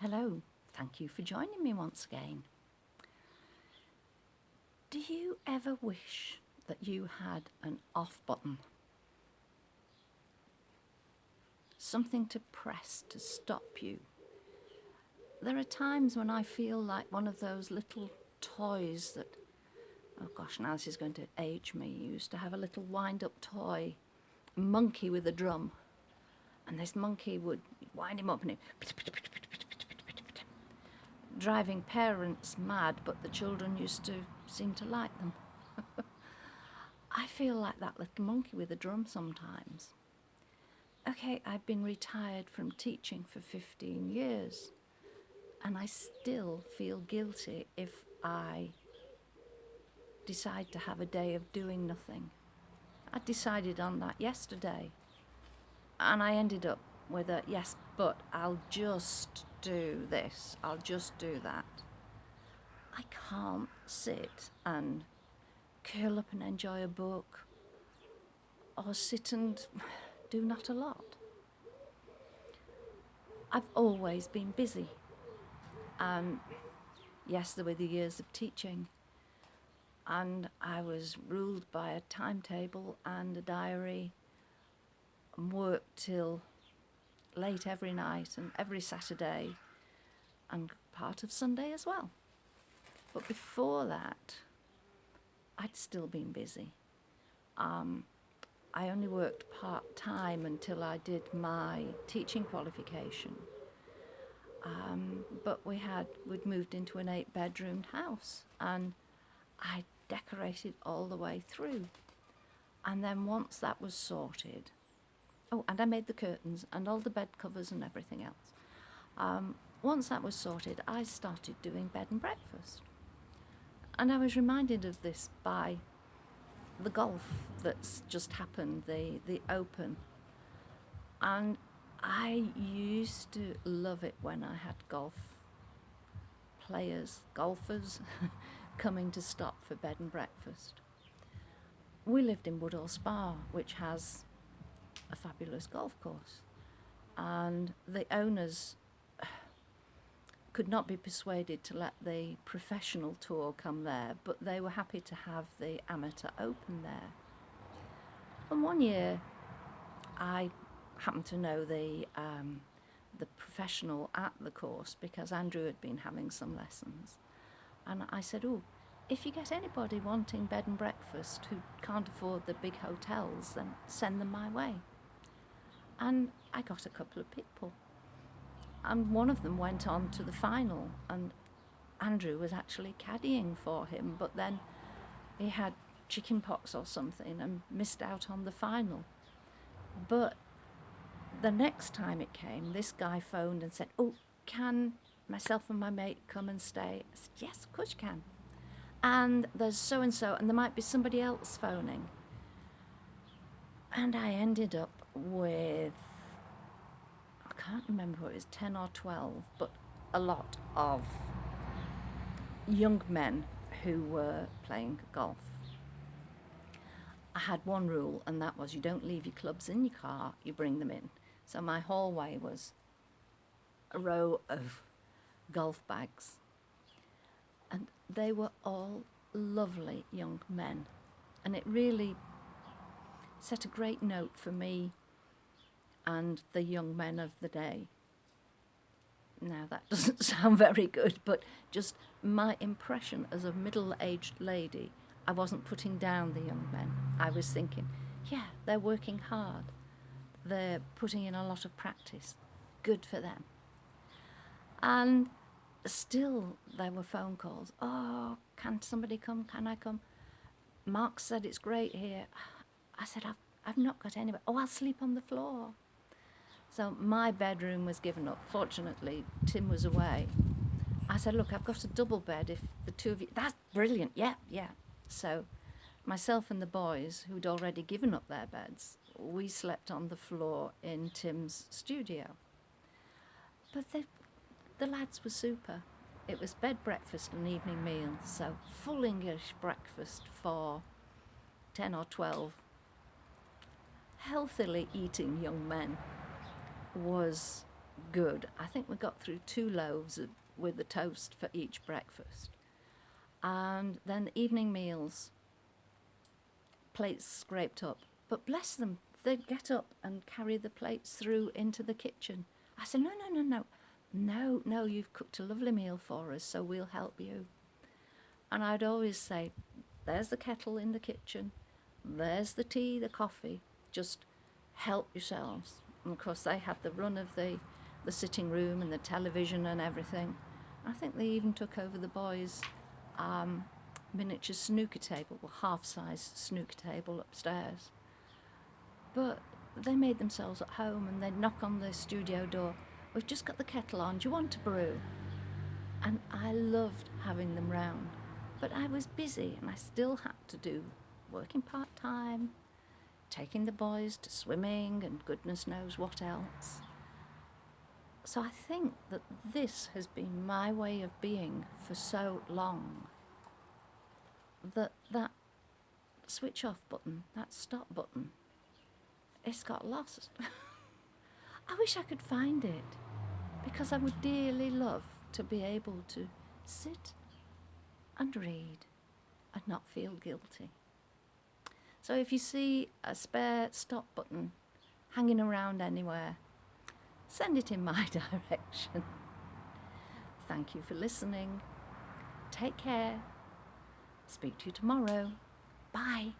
Hello, thank you for joining me once again. Do you ever wish that you had an off button? Something to press to stop you? There are times when I feel like one of those little toys that, oh gosh, now this is going to age me. You used to have a little wind-up toy, a monkey with a drum, and this monkey would wind him up and driving parents mad, but the children used to seem to like them. I feel like that little monkey with a drum sometimes. Okay, I've been retired from teaching for 15 years, and I still feel guilty if I decide to have a day of doing nothing. I decided on that yesterday, and I ended up with a yes, but I'll just do this, I'll just do that. I can't sit and curl up and enjoy a book or sit and do not a lot. I've always been busy. Yes, there were the years of teaching, and I was ruled by a timetable and a diary and worked till late every night and every Saturday and part of Sunday as well. But before that, I'd still been busy. I only worked part-time until I did my teaching qualification. But we'd moved into an 8-bedroomed house, and I decorated all the way through. And then once that was sorted, and I made the curtains and all the bed covers and everything else. Once that was sorted, I started doing bed and breakfast. And I was reminded of this by the golf that's just happened, the Open. And I used to love it when I had golfers coming to stop for bed and breakfast. We lived in Woodall Spa, which has a fabulous golf course, and the owners could not be persuaded to let the professional tour come there, but they were happy to have the amateur open there. And one year I happened to know the professional at the course because Andrew had been having some lessons. And I said, if you get anybody wanting bed and breakfast who can't afford the big hotels, then send them my way. And I got a couple of people. And one of them went on to the final, and Andrew was actually caddying for him, but then he had chicken pox or something and missed out on the final. But the next time it came, this guy phoned and said, can myself and my mate come and stay? I said, yes, of course you can. And there's so-and-so, and there might be somebody else phoning. And I ended up with, I can't remember what it was, 10 or 12, but a lot of young men who were playing golf. I had one rule, and that was you don't leave your clubs in your car, you bring them in. So my hallway was a row of golf bags, and they were all lovely young men, and it really set a great note for me and the young men of the day. Now that doesn't sound very good, but just my impression as a middle-aged lady, I wasn't putting down the young men. I was thinking, yeah, they're working hard. They're putting in a lot of practice. Good for them. And still there were phone calls. Can somebody come? Can I come? Mark said it's great here. I said, I've not got anybody. I'll sleep on the floor. So my bedroom was given up. Fortunately, Tim was away. I said, look, I've got a double bed if the two of you... That's brilliant, yeah. So myself and the boys, who'd already given up their beds, we slept on the floor in Tim's studio. But the lads were super. It was bed, breakfast and evening meal, so full English breakfast for 10 or 12 healthily eating young men was good. I think we got through 2 loaves with the toast for each breakfast. And then the evening meals, plates scraped up. But bless them, they'd get up and carry the plates through into the kitchen. I said, no, you've cooked a lovely meal for us, so we'll help you. And I'd always say, there's the kettle in the kitchen, there's the tea, the coffee, just help yourselves. And of course they had the run of the sitting room and the television and everything. I think they even took over the boys' miniature snooker table, well, half-size snooker table upstairs. But they made themselves at home, and they'd knock on the studio door. We've just got the kettle on, do you want a brew? And I loved having them round. But I was busy, and I still had to do working part-time, taking the boys to swimming and goodness knows what else. So I think that this has been my way of being for so long, that switch off button, that stop button, it's got lost. I wish I could find it, because I would dearly love to be able to sit and read and not feel guilty. So if you see a spare stop button hanging around anywhere, send it in my direction. Thank you for listening. Take care. Speak to you tomorrow. Bye.